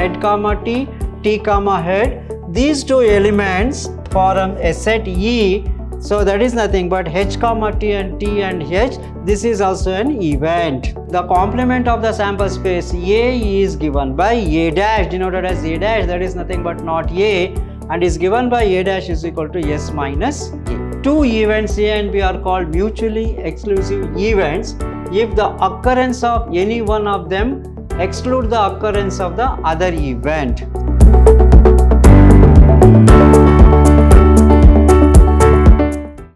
head comma t comma head. These two elements form a set E. So that is nothing but h comma t and h. This is also an event. The complement of the sample space A is given by A dash, denoted as A dash, that is nothing but not A, and is given by A dash is equal to S minus A. Two events A and B are called mutually exclusive events if the occurrence of any one of them exclude the occurrence of the other event.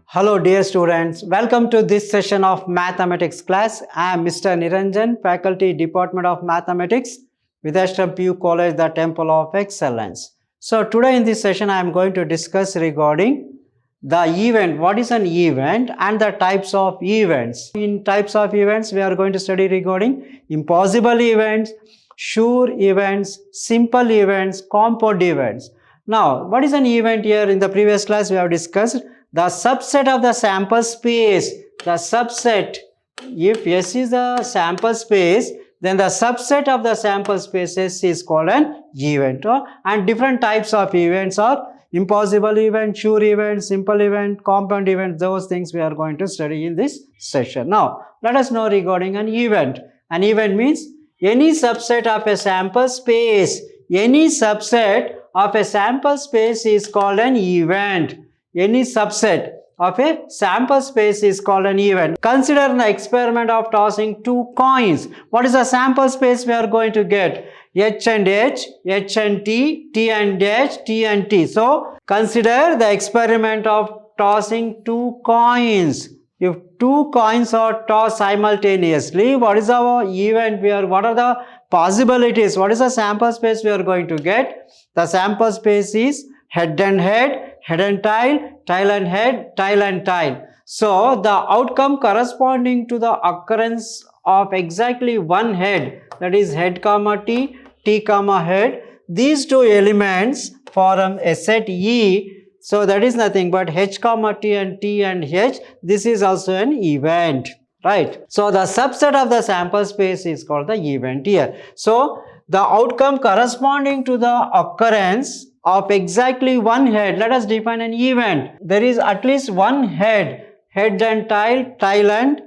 Hello dear students, welcome to this session of mathematics class. I am Mr. Niranjan, faculty Department of Mathematics, Vidhyaashram PU College, the Temple of Excellence. So today in this session I am going to discuss regarding the event, what is an event, and the types of events. In types of events we are going to study regarding impossible events, sure events, simple events, compound events. Now what is an event here? In the previous class we have discussed the subset of the sample space. The subset, if S is the sample space, then the subset of the sample spaces is called an event. And different types of events are impossible event, sure event, simple event, compound event. Those things we are going to study in this session. Now let us know regarding an event. An event means any subset of a sample space. Any subset of a sample space is called an event. Any subset of a sample space is called an event. Consider an experiment of tossing two coins. What is the sample space we are going to get? H and H, H and T, T and H, T and T. So consider the experiment of tossing two coins. If two coins are tossed simultaneously, what is our event? What are the possibilities? What is the sample space we are going to get? The sample space is head and head, head and tile, tile and head, tile and tile. So the outcome corresponding to the occurrence of exactly one head, that is head comma t, t comma head, these two elements form a set E. So that is nothing but h comma t and h. This is also an event, right? So the subset of the sample space is called the event here. So the outcome corresponding to the occurrence of exactly one head. Let us define an event. There is at least one head, head and tile, tile and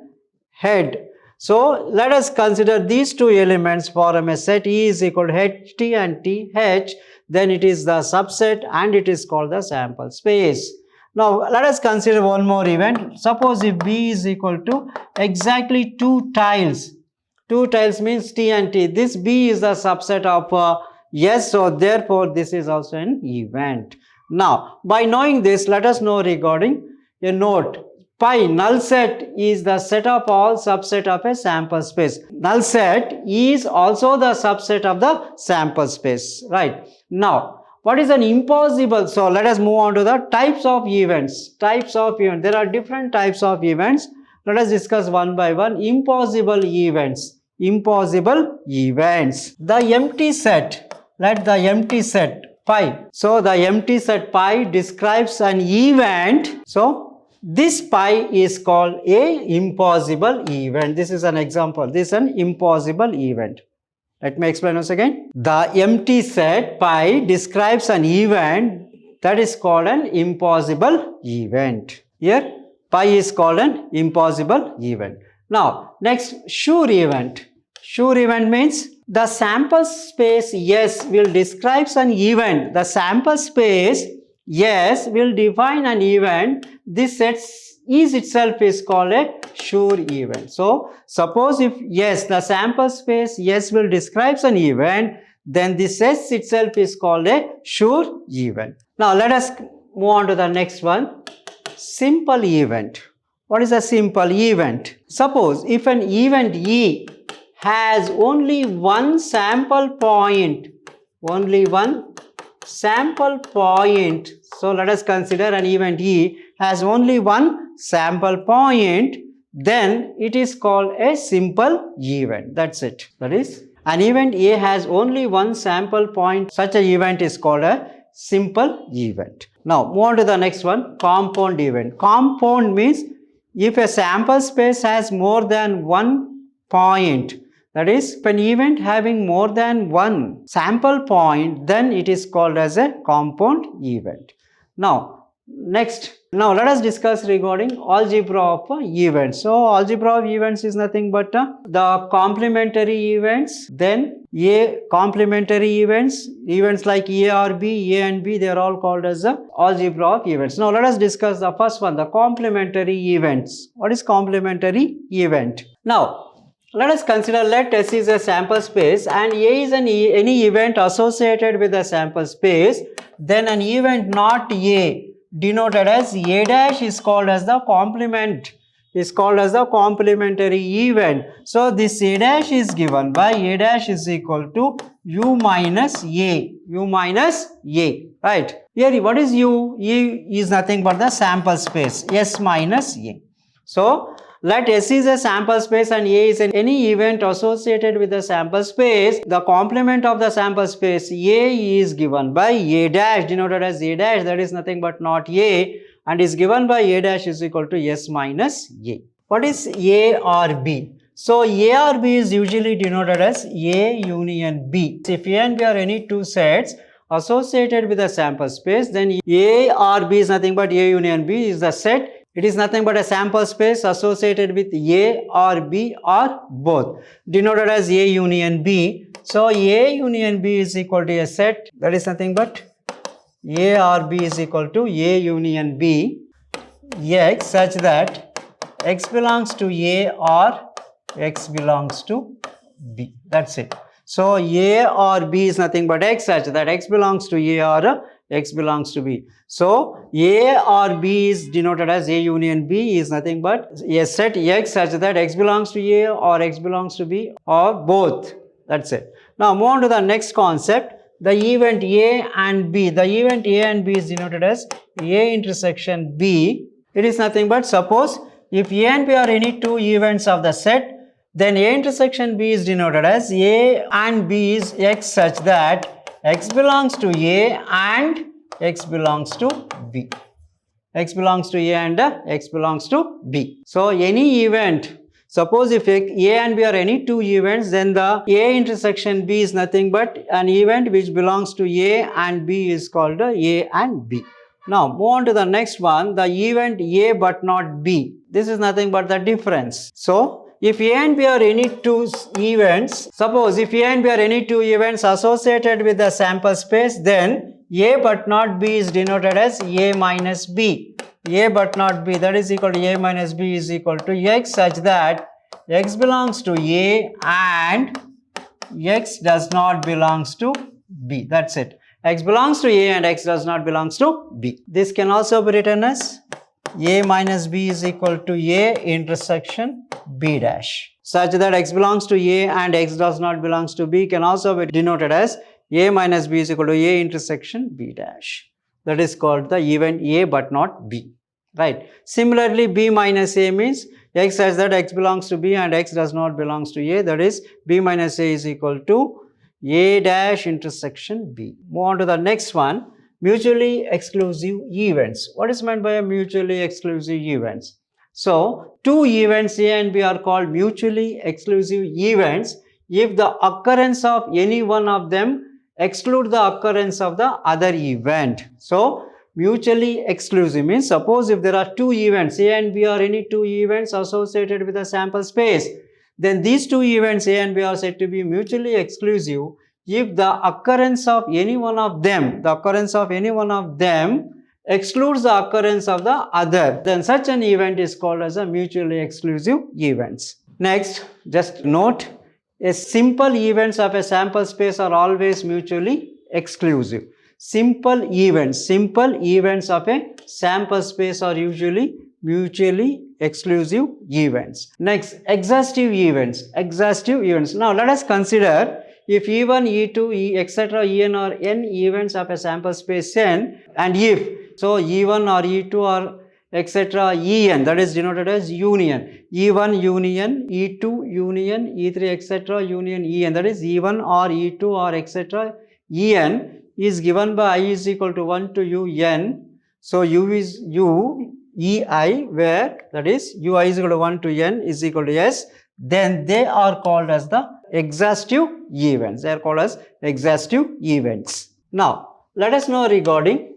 head. So let us consider these two elements form a set E is equal to ht and th. Then it is the subset and it is called the sample space. Now let us consider one more event. Suppose if B is equal to exactly two tiles. Two tiles means T and T. This B is the subset of yes, so therefore this is also an event. Now by knowing this, let us know regarding a note. Pi, null set, is the set of all subset of a sample space. Null set is also the subset of the sample space, right? Now what is an impossible? So let us move on to the types of events. Types of events. There are different types of events. Let us discuss one by one. Impossible events. Impossible events. The empty set. Let the empty set pi. So the empty set pi describes an event. So this pi is called a impossible event. This is an example. This is an impossible event. Let me explain once again. The empty set pi describes an event that is called an impossible event. Here pi is called an impossible event. Now next, sure event. Sure event means the sample space S will describe an event. The sample space S will define an event. This set is itself is called a sure event. So suppose if yes, the sample space S will describe an event, then this S itself is called a sure event. Now let us move on to the next one. Simple event. What is a simple event? Suppose if an event E has only one sample point, only one sample point. So let us consider an event E has only one sample point, then it is called a simple event. That's it. That is, an event A has only one sample point. Such an event is called a simple event. Now move on to the next one, compound event. Compound means if a sample space has more than one point, That is, if an event having more than one sample point, then it is called as a compound event. Now let us discuss regarding algebra of events. So algebra of events is nothing but the complementary events, then complementary events like A or B, A and B, they are all called as the algebra of events. Now let us discuss the first one, the complementary events. What is complementary event? Now let us consider, let S is a sample space and A is any event associated with the sample space. Then an event not A, denoted as A dash, is called as the complementary event. So this A dash is given by A dash is equal to U minus A, right? Here what is U? U is nothing but the sample space, S minus A. So let S is a sample space and A is any event associated with the sample space. The complement of the sample space A is given by A dash, denoted as A dash, that is nothing but not A, and is given by A dash is equal to S minus A. What is A or B? So A or B is usually denoted as A union B. If A and B are any two sets associated with the sample space, then A or B is nothing but A union B is the set. It is nothing but a sample space associated with A or B or both, denoted as A union B. So A union B is equal to a set, that is nothing but A or B is equal to A union B X, such that X belongs to A or X belongs to B. That's it. So A or B is nothing but X, such that X belongs to A or X belongs to B. So A or B is denoted as A union B is nothing but a set X such that X belongs to A or X belongs to B or both. That's it. Now move on to the next concept, the event A and B. The event A and B is denoted as A intersection B. It is nothing but, suppose if A and B are any two events of the set, then A intersection B is denoted as A and B is X such that X belongs to A and X belongs to B. X belongs to A and X belongs to B. So any event, suppose if A and B are any two events, then the A intersection B is nothing but an event which belongs to A and B is called A and B. Now move on to the next one, the event A but not B. This is nothing but the difference. So if A and B are any two events, suppose if A and B are any two events associated with the sample space, then A but not B is denoted as A minus B. A but not B, that is equal to A minus B is equal to X, such that X belongs to A and X does not belongs to B. That's it. X belongs to A and X does not belongs to B. This can also be written as A minus B is equal to A intersection B dash, such that X belongs to A and X does not belongs to B can also be denoted as A minus B is equal to A intersection B dash. That is called the event A but not B, right? Similarly, B minus A means X such that X belongs to B and X does not belongs to A, that is B minus A is equal to A dash intersection B. Move on to the next one, mutually exclusive events. What is meant by a mutually exclusive events? So two events A and B are called mutually exclusive events if the occurrence of any one of them exclude the occurrence of the other event. So mutually exclusive means, suppose if there are two events A and B are any two events associated with a sample space, then these two events A and B are said to be mutually exclusive if the occurrence of any one of them, excludes the occurrence of the other, then such an event is called as a mutually exclusive events. Next, just note, simple events of a sample space are always mutually exclusive. Simple events of a sample space are usually mutually exclusive events. Next, exhaustive events. Now let us consider if E1, E2, etc. En are n events of a sample space n, and if so E1 or E2 or etc. En, that is denoted as union. E1 union, E2 union, E3 etc. union En, that is E1 or E2 or etc. En is given by I is equal to 1 to Un. So U is U, Ei, where that is Ui is equal to 1 to N is equal to S. then they are called as the exhaustive events. They are called as exhaustive events. Now, let us know regarding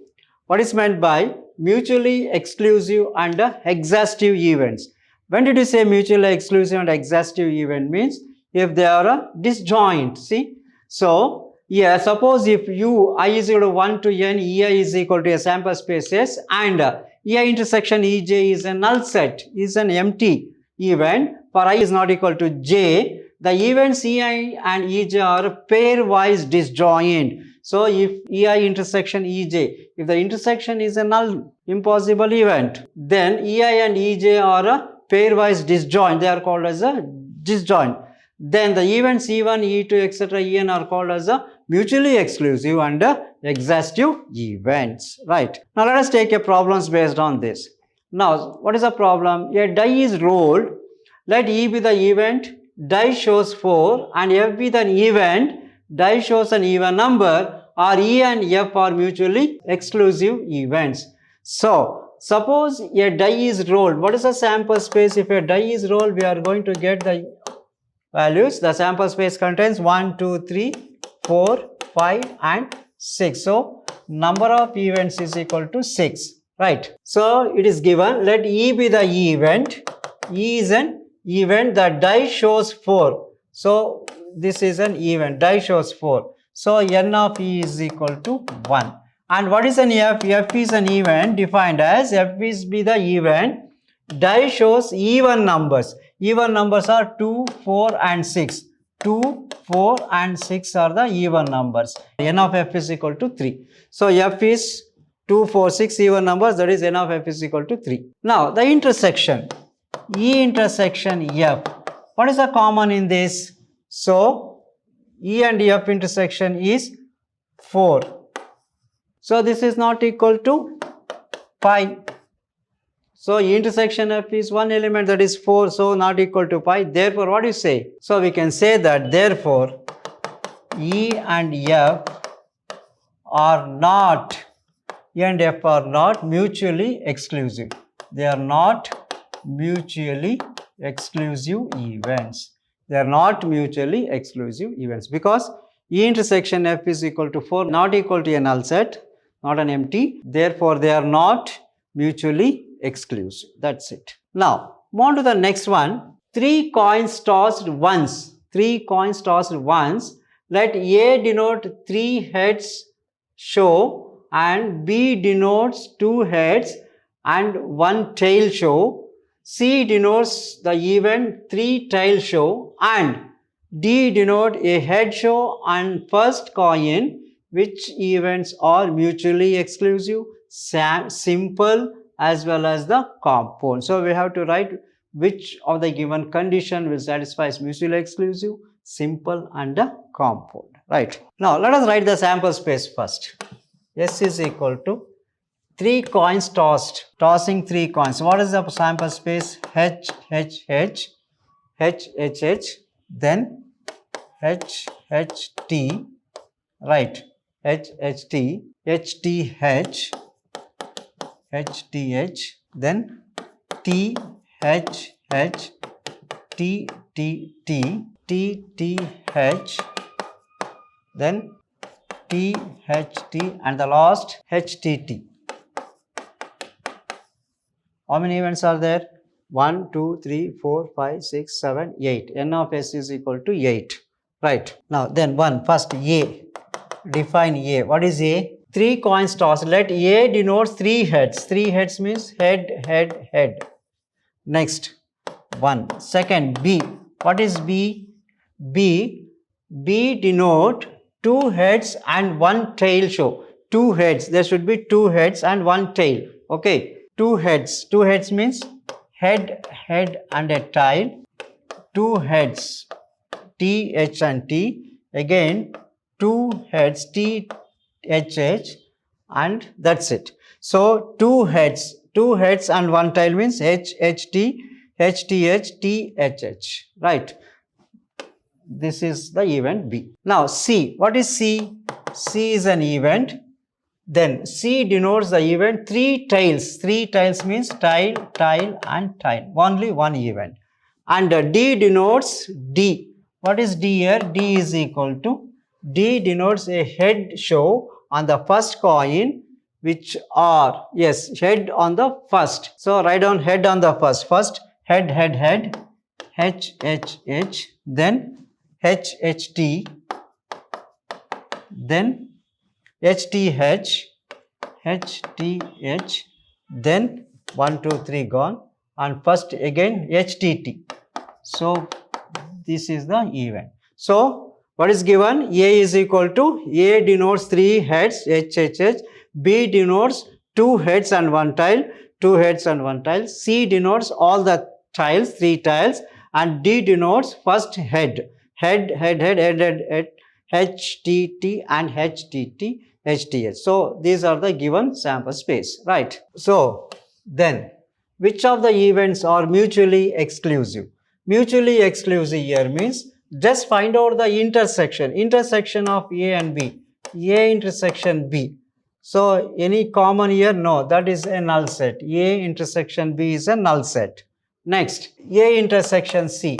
what is meant by mutually exclusive and exhaustive events. When did you say mutually exclusive and exhaustive event? Means if they are disjoint. See, so yeah, suppose if I is equal to 1 to n, ei is equal to a sample space S, and ei intersection ej is a null set, is an empty event for I is not equal to j, the events ei and ej are pairwise disjoint. So if ei intersection ej, if the intersection is a null impossible event, then ei and ej are a pairwise disjoint. They are called as a disjoint. Then the events e1, e2, etc. en are called as a mutually exclusive and exhaustive events. Right. Now let us take a problems based on this. Now what is the problem? A die is rolled. Let E be the event, die shows 4, and F be the event, die shows an even number, or E and F are mutually exclusive events. So suppose a die is rolled. What is the sample space? If a die is rolled, we are going to get the values. The sample space contains 1, 2, 3, 4, 5 and 6. So number of events is equal to 6. Right. So it is given, let E be the event. E is an event, the die shows 4. So this is an event, die shows 4. So n of E is equal to 1. And what is an F? F is an event defined as F is be the event, die shows even numbers. Even numbers are 2, 4 and 6. 2, 4 and 6 are the even numbers. N of F is equal to 3. So F is 2, 4, 6 even numbers, that is n of F is equal to 3. Now the intersection E intersection F. What is the common in this? So E and F intersection is 4. So this is not equal to pi. So E intersection F is one element, that is 4. So not equal to pi. Therefore what do you say? So we can say that therefore E and F are not, E and F are not mutually exclusive. They are not mutually exclusive events. They are not mutually exclusive events because E intersection F is equal to 4, not equal to a null set, not an empty. Therefore, they are not mutually exclusive. That's it. Now, move on to the next one. 3 coins tossed once. 3 coins tossed once. Let A denote 3 heads show and B denotes 2 heads and 1 tail show. C denotes the event 3 tail show and D denote a head show and first coin. Which events are mutually exclusive? Simple as well as the compound. So we have to write which of the given condition will satisfy mutually exclusive, simple and the compound. Right. Now let us write the sample space first. S is equal to 3 coins tossed, tossing 3 coins. What is the sample space? H, H, H, H, H, H, then H, H, T, right, H, H, T, H, T, H, H, T, H, then T, H, H, T, T, T, T, T, H, then T, H, T, and the last H, T, T. How many events are there? 1, 2, 3, 4, 5, 6, 7, 8. N of S is equal to 8. Right. Now then first A. Define A. What is A? 3 coins tossed. Let A denotes 3 heads. 3 heads means head, head, head. Next 1. Second B. What is B? B denote 2 heads and 1 tail show. 2 heads. There should be 2 heads and 1 tail. Okay. 2 heads. 2 heads means head, head and a tail. 2 heads. T, H and T. Again 2 heads. T, H, H, and that's it. So 2 heads. 2 heads and 1 tail means H, H, T, H, T, H, T, H, H. Right. This is the event B. Now C. What is C? C is an event. Then C denotes the event 3 tails. 3 tails means tail, tail and tail. Only one event. And D denotes D. What is D here? D is equal to, D denotes a head show on the first coin, which are, yes, head on the first. So write down head on the first. First head, head, head, H, H, H, then H, H, T, then H, T, H, H, T, H, then 1, 2, 3 gone, and first again H, T, T. So this is the event. So what is given? A is equal to, A denotes 3 heads, H, H, H, B denotes 2 heads and 1 tail, 2 heads and 1 tail, C denotes all the tiles, 3 tiles, and D denotes first head, head, head, head, head, head, head, H, T, T, and H, T, T, H, T, H. So these are the given sample space, right? So then, which of the events are mutually exclusive? Mutually exclusive here means, just find out the intersection of A and B, A intersection B. So any common here? No, that is a null set. A intersection B is a null set. Next, A intersection C,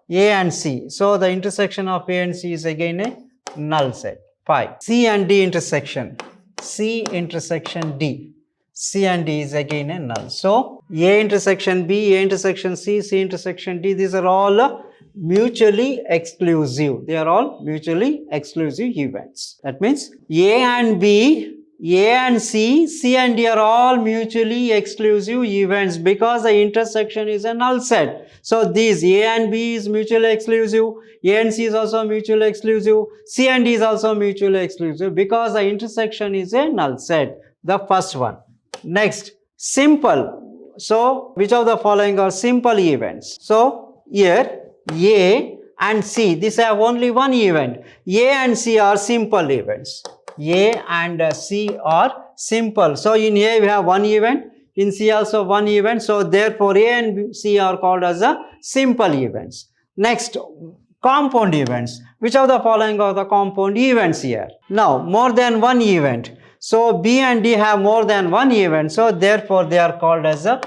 A and C. So the intersection of A and C is again a null set. 5. C and D intersection, C intersection D, C and D is again a null. So A intersection B, A intersection C, C intersection D, these are all mutually exclusive. They are all mutually exclusive events. That means A and B, A and C, C and D are all mutually exclusive events because the intersection is a null set. So these A and B is mutually exclusive, A and C is also mutually exclusive, C and D is also mutually exclusive because the intersection is a null set. The first one. Next, simple. So which of the following are simple events? So here A and C, these have only one event. A and C are simple events. A and C are simple. So in A we have one event, in C also one event. So therefore A and C are called as a simple events. Next, compound events. Which of the following are the compound events here? Now more than one event. So B and D have more than one event. So therefore they are called as a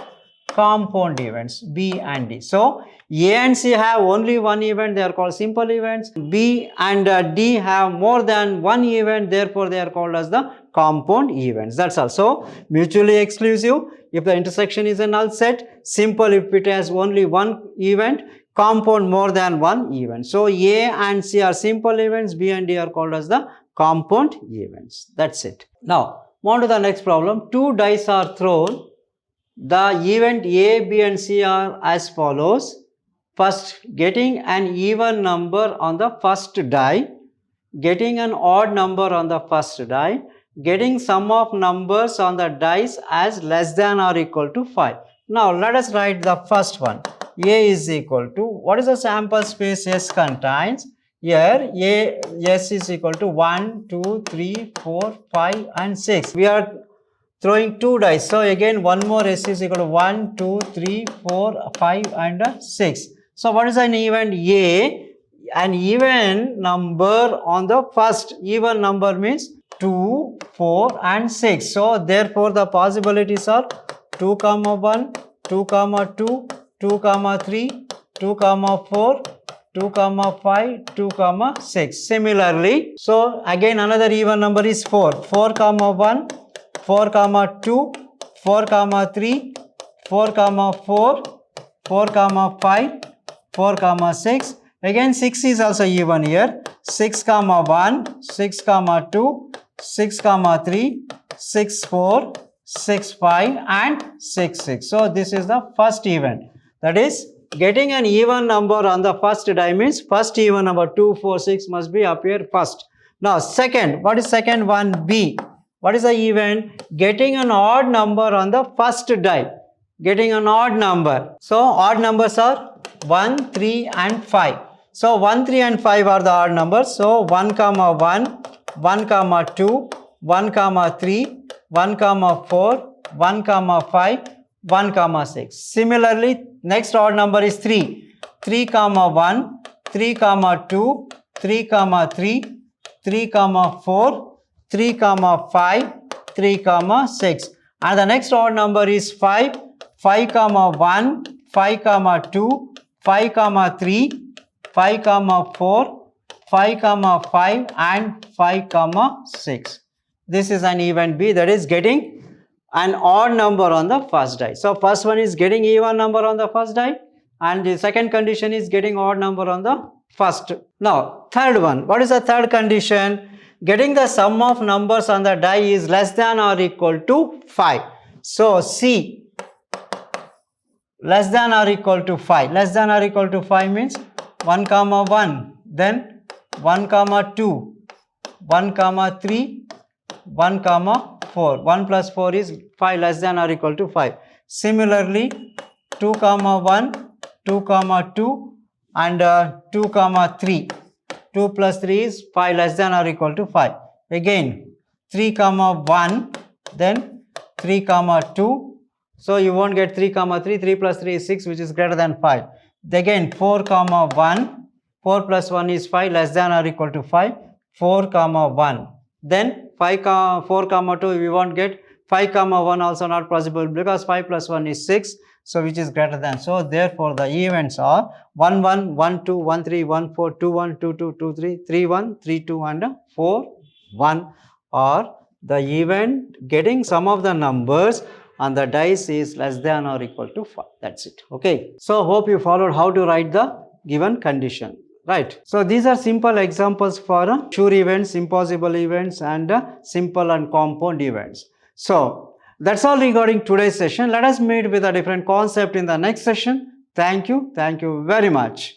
compound events, B and D. So A and C have only one event, they are called simple events. B and D have more than one event, therefore they are called as the compound events. That's all. So mutually exclusive if the intersection is a null set, simple if it has only one event, compound more than one event. So A and C are simple events, B and D are called as the compound events. That's it. Now on to the next problem. 2 dice are thrown. The event A, B and C are as follows. First, getting an even number on the first die, getting an odd number on the first die, getting sum of numbers on the dice as less than or equal to 5. Now let us write the first one. A is equal to, what is the sample space S contains? Here A, S is equal to 1, 2, 3, 4, 5 and 6. We are throwing 2 dice. So again one more S is equal to 1, 2, 3, 4, 5 and 6. So what is an event A? An even number on the first. Even number means 2, 4 and 6. So therefore the possibilities are 2, 1, 2, 2, 2, 3, 2, 4, 2, 5, 2, 6. Similarly, so again another even number is 4. 4, 1, 4, 2, 4, 3, 4, 4, 4, 5, 4, 6. Again 6 is also even here. 6, 1, 6, 2, 6, 3, 6, 4, 6, 5 and 6, 6. So this is the first event. That is, getting an even number on the first die means first even number 2, 4, 6 must be appear first. Now second, what is second one? B. What is the event? Getting an odd number on the first die. Getting an odd number. So odd numbers are 1, 3 and 5. So 1, 3 and 5 are the odd numbers. So 1, 1, 1, 2, 1, 3, 1, 4, 1, 5, 1, 6. Similarly, next odd number is 3. 3, 1, 3, 2, 3, 3, 3, 4, 3, 5, 3, 6. And the next odd number is 5. 5, 1, 5, 2, 5, 3, 5, 4, 5, 5 and 5, 6. This is an even B, that is getting an odd number on the first die. So first one is getting even number on the first die and the second condition is getting odd number on the first. Now third one, what is the third condition? Getting the sum of numbers on the die is less than or equal to 5. So C, less than or equal to 5. Less than or equal to 5 means 1, 1, then 1, 2, 1, 3, 1, 4. 1 plus 4 is 5, less than or equal to 5. Similarly, 2, 1, 2, 2 and 2, 3. 2 plus 3 is 5, less than or equal to 5. Again, 3, 1, then 3, 2. So you won't get 3, 3. 3 plus 3 is 6, which is greater than 5. Again, 4, 1. 4 plus 1 is 5, less than or equal to 5. 4, 1. Then 4, 2, we won't get 5, 1 also not possible because 5 plus 1 is 6. So which is greater than. So therefore the events are 1, 1, 1, 2, 1, 3, 1, 4, 2, 1, 2, 2, 2, 3, 3, 1, 3, 2 and 4, 1. Or the event getting sum of the numbers on the dice is less than or equal to 5. That's it. Okay. So hope you followed how to write the given condition. Right. So these are simple examples for sure events, impossible events and simple and compound events. So that's all regarding today's session. Let us meet with a different concept in the next session. Thank you. Thank you very much.